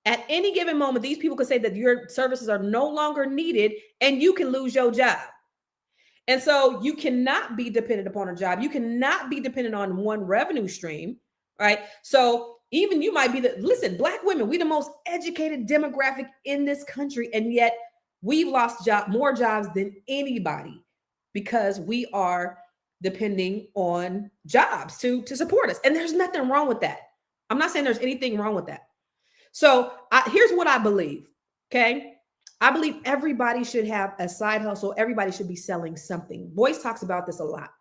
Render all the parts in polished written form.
At any given moment, these people could say that your services are no longer needed and you can lose your job. And so you cannot be dependent upon a job. You cannot be dependent on one revenue stream, right? So even you might be listen, Black women, we the most educated demographic in this country. And yet we've lost more jobs than anybody because we are depending on jobs to support us. And there's nothing wrong with that. I'm not saying there's anything wrong with that. So here's what I believe. Okay. I believe everybody should have a side hustle. Everybody should be selling something. Boyce talks about this a lot.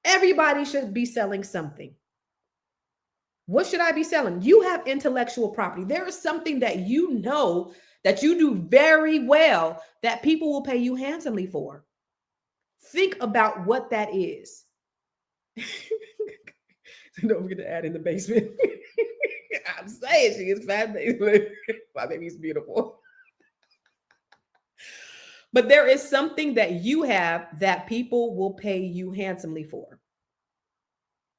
Everybody should be selling something. What should I be selling? You have intellectual property. There is something that you know that you do very well that people will pay you handsomely for. Think about what that is. Don't forget to add in the basement. I'm saying she is fabulous. My baby's beautiful. But there is something that you have that people will pay you handsomely for.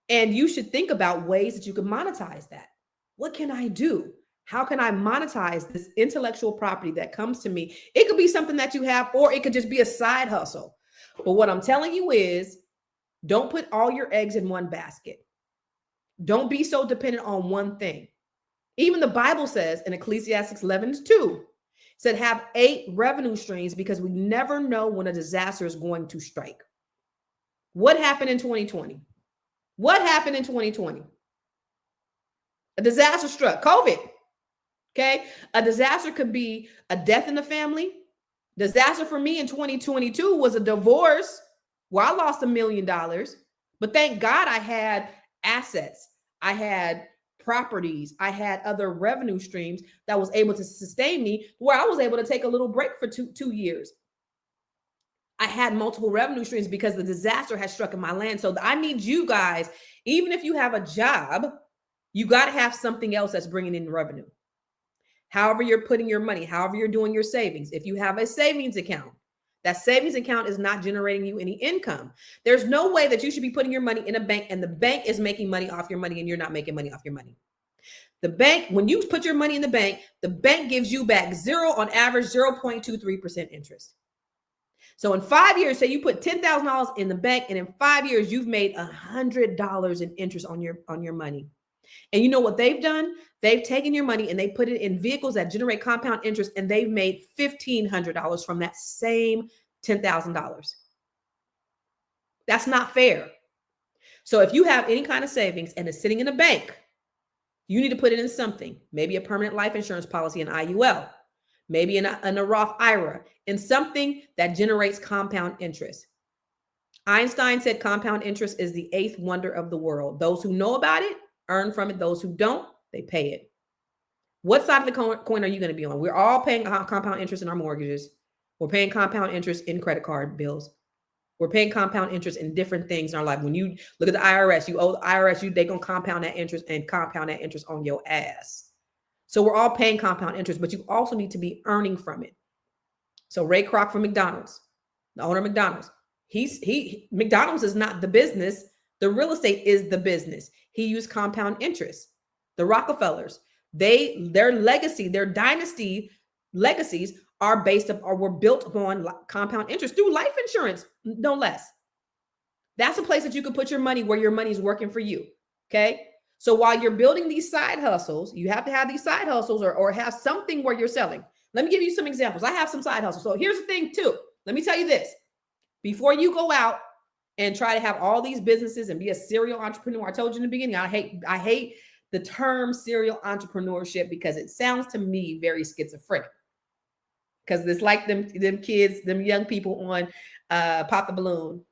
And you should think about ways that you can monetize that. What can I do? How can I monetize this intellectual property that comes to me? It could be something that you have, or it could just be a side hustle. But what I'm telling you is, don't put all your eggs in one basket. Don't be so dependent on one thing. Even the Bible says in Ecclesiastes 11:2, said have 8 revenue streams because we never know when a disaster is going to strike. What happened in 2020? What happened in 2020? A disaster struck, COVID. Okay. A disaster could be a death in the family. Disaster for me in 2022 was a divorce where I lost $1 million. But thank God I had assets. I had properties. I had other revenue streams that was able to sustain me, where I was able to take a little break for two years. I had multiple revenue streams because the disaster has struck in my land. So I need you guys, even if you have a job, you got to have something else that's bringing in revenue. However you're putting your money, however you're doing your savings. If you have a savings account, that savings account is not generating you any income. There's no way that you should be putting your money in a bank and the bank is making money off your money and you're not making money off your money. The bank, when you put your money in the bank gives you back on average, 0.23% interest. So in 5 years, say you put $10,000 in the bank, and in 5 years, you've made $100 in interest on your money. And you know what they've done? They've taken your money and they put it in vehicles that generate compound interest, and they've made $1,500 from that same $10,000. That's not fair. So if you have any kind of savings and it's sitting in a bank, you need to put it in something, maybe a permanent life insurance policy, an IUL, maybe in a Roth IRA, in something that generates compound interest. Einstein said compound interest is the 8th wonder of the world. Those who know about it earn from it. Those who don't, they pay it. What side of the coin are you going to be on? We're all paying compound interest in our mortgages. We're paying compound interest in credit card bills. We're paying compound interest in different things in our life. When you look at the IRS, you owe the IRS, they're going to compound that interest and compound that interest on your ass. So we're all paying compound interest, but you also need to be earning from it. So Ray Kroc from McDonald's, the owner of McDonald's, McDonald's is not the business. The real estate is the business. He used compound interest. The Rockefellers, their legacy, their dynasty legacies are were built upon compound interest through life insurance, no less. That's a place that you can put your money where your money is working for you. Okay. So while you're building these side hustles, you have to have these side hustles or have something where you're selling. Let me give you some examples. I have some side hustles. So here's the thing too. Let me tell you this. Before you go out and try to have all these businesses and be a serial entrepreneur, I told you in the beginning, I hate the term serial entrepreneurship because it sounds to me very schizophrenic. Because it's like them kids, them young people on Pop the Balloon.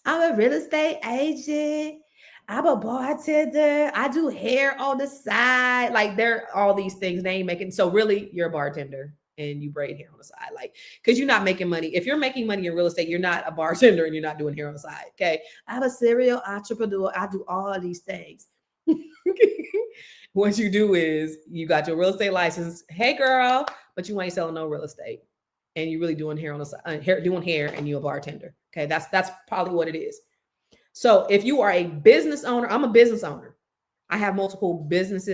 I'm a real estate agent. I'm a bartender. I do hair on the side. Like they're all these things they ain't making. So really, you're a bartender and you braid hair on the side. Like, because you're not making money. If you're making money in real estate, you're not a bartender and you're not doing hair on the side. Okay. I'm a serial entrepreneur. I do all of these things. What you do is you got your real estate license. Hey girl, but you ain't selling no real estate. And you're really doing hair on the side, doing hair, and you're a bartender. Okay. That's probably what it is. So if you are a business owner, I'm a business owner. I have multiple businesses.